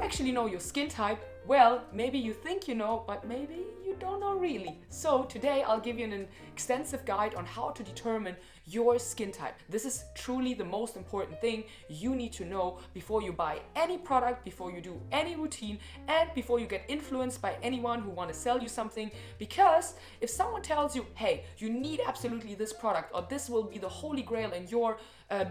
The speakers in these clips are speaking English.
actually know your skin type? Well, maybe you think you know, but maybe you don't know really. So today I'll give you an extensive guide on how to determine your skin type. This is truly the most important thing you need to know before you buy any product, before you do any routine, and before you get influenced by anyone who want to sell you something. Because if someone tells you, hey, you need absolutely this product, or this will be the holy grail in your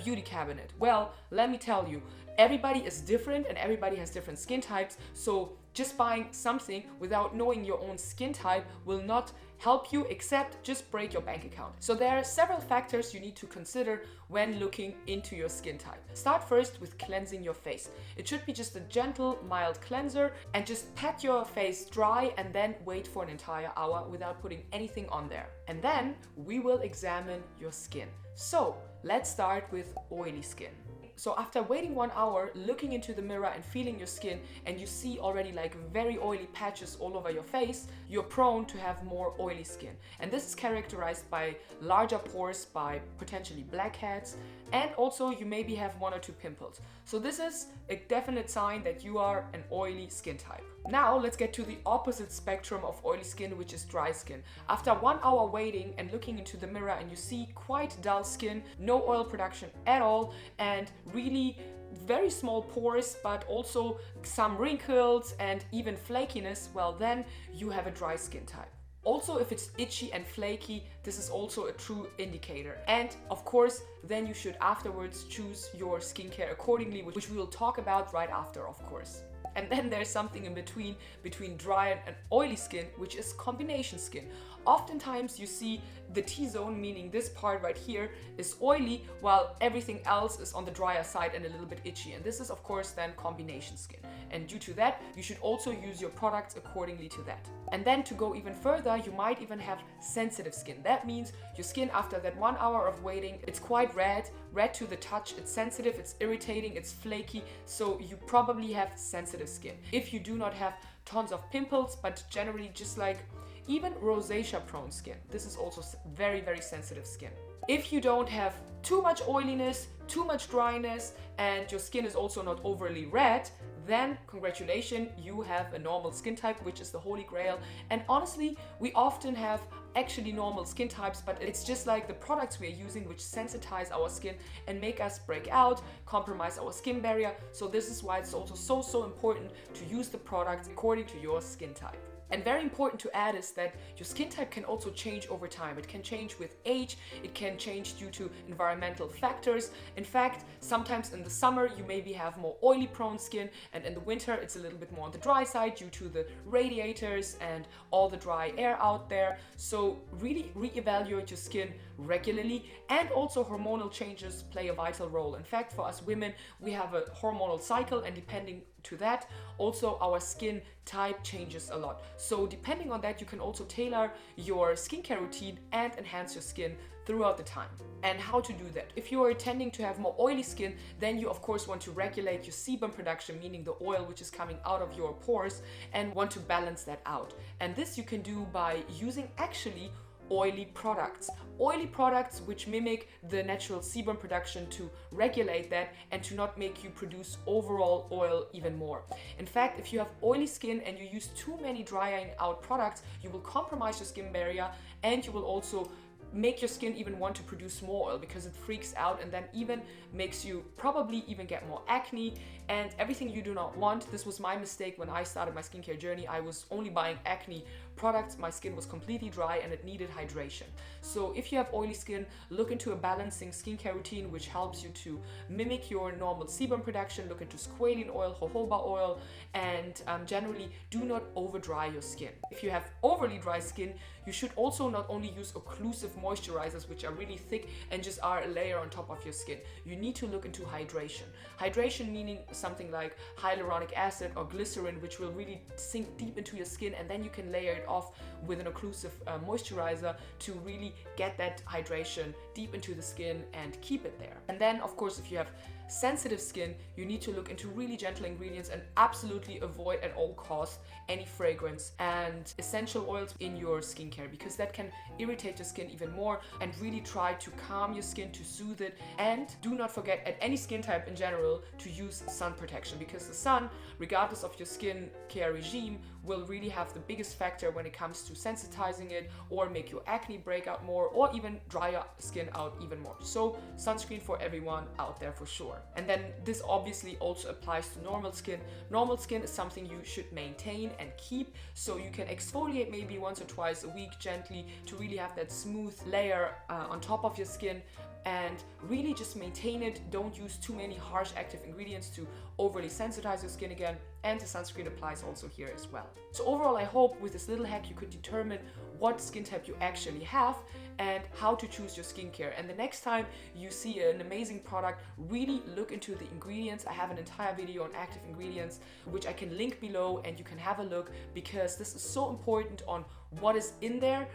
beauty cabinet, well, let me tell you, everybody is different and everybody has different skin types. So just buying something without knowing your own skin type will not help you, except just break your bank account. So there are several factors you need to consider when looking into your skin type. Start first with cleansing your face. It should be just a gentle, mild cleanser, and just pat your face dry and then wait for an entire hour without putting anything on there. And then we will examine your skin. So let's start with oily skin. So after waiting 1 hour, looking into the mirror and feeling your skin, and you see already like very oily patches all over your face, you're prone to have more oily skin. And this is characterized by larger pores, by potentially blackheads, and also you maybe have 1 or 2 pimples. So this is a definite sign that you are an oily skin type. Now let's get to the opposite spectrum of oily skin, which is dry skin. After 1 hour waiting and looking into the mirror and you see quite dull skin, no oil production at all, and really very small pores, but also some wrinkles and even flakiness, well, then you have a dry skin type. Also, if it's itchy and flaky, this is also a true indicator. And of course, then you should afterwards choose your skincare accordingly, which we will talk about right after, of course. And then there's something in between dry and oily skin, which is combination skin. Oftentimes you see the T-zone, meaning this part right here, is oily, while everything else is on the drier side and a little bit itchy. And this is of course then combination skin. And due to that, you should also use your products accordingly to that. And then to go even further, you might even have sensitive skin. That means your skin after that 1 hour of waiting, it's quite red to the touch, it's sensitive, it's irritating, it's flaky, so you probably have sensitive skin. If you do not have tons of pimples, but generally just like even rosacea prone skin, this is also very, very sensitive skin. If you don't have too much oiliness, too much dryness, and your skin is also not overly red, then congratulations, you have a normal skin type, which is the holy grail. And honestly, we often have actually normal skin types, but it's just like the products we are using which sensitize our skin and make us break out, compromise our skin barrier. So this is why it's also so important to use the products according to your skin type. And very important to add is that your skin type can also change over time. It can change with age, it can change due to environmental factors. In fact, sometimes in the summer you maybe have more oily prone skin, and in the winter it's a little bit more on the dry side due to the radiators and all the dry air out there. So really reevaluate your skin regularly, and also hormonal changes play a vital role. In fact, for us women, we have a hormonal cycle, and depending to that, also our skin type changes a lot. So depending on that, you can also tailor your skincare routine and enhance your skin throughout the time. And how to do that? If you are tending to have more oily skin, then you of course want to regulate your sebum production, meaning the oil which is coming out of your pores, and want to balance that out. And this you can do by using actually oily products. Oily products which mimic the natural sebum production to regulate that and to not make you produce overall oil even more. In fact, if you have oily skin and you use too many drying out products, you will compromise your skin barrier, and you will also make your skin even want to produce more oil because it freaks out, and then even makes you probably even get more acne and everything you do not want. This was my mistake when I started my skincare journey. I was only buying acne products. My skin was completely dry and it needed hydration. So if you have oily skin, look into a balancing skincare routine which helps you to mimic your normal sebum production. Look into squalene oil, jojoba oil, and generally do not over dry your skin. If you have overly dry skin, you should also not only use occlusive moisturizers which are really thick and just are a layer on top of your skin. You need to look into hydration. Hydration meaning something like hyaluronic acid or glycerin, which will really sink deep into your skin, and then you can layer it it off with an occlusive moisturizer to really get that hydration deep into the skin and keep it there. And then, of course, if you have sensitive skin, you need to look into really gentle ingredients and absolutely avoid at all costs any fragrance and essential oils in your skincare, because that can irritate your skin even more. And really try to calm your skin, to soothe it. And do not forget, at any skin type in general, to use sun protection, because the sun, regardless of your skin care regime, will really have the biggest factor when it comes to sensitizing it or make your acne break out more or even dry your skin out even more. So sunscreen for everyone out there for sure. And then this obviously also applies to normal skin. Normal skin is something you should maintain and keep, so you can exfoliate maybe once or twice a week gently to really have that smooth layer on top of your skin, and really just maintain it. Don't use too many harsh active ingredients to overly sensitize your skin again, and the sunscreen applies also here as well. So overall, I hope with this little hack you could determine what skin type you actually have and how to choose your skincare. And the next time you see an amazing product, really look into the ingredients. I have an entire video on active ingredients, which I can link below, and you can have a look, because this is so important on what is in there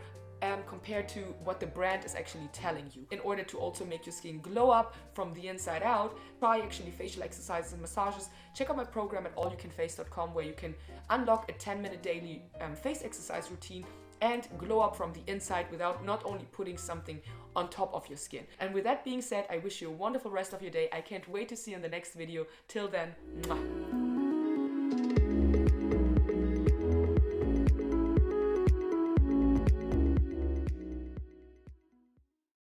compared to what the brand is actually telling you. In order to also make your skin glow up from the inside out, try actually facial exercises and massages. Check out my program at allyoucanface.com, where you can unlock a 10-minute daily face exercise routine and glow up from the inside without not only putting something on top of your skin. And with that being said, I wish you a wonderful rest of your day. I can't wait to see you in the next video. Till then, mwah.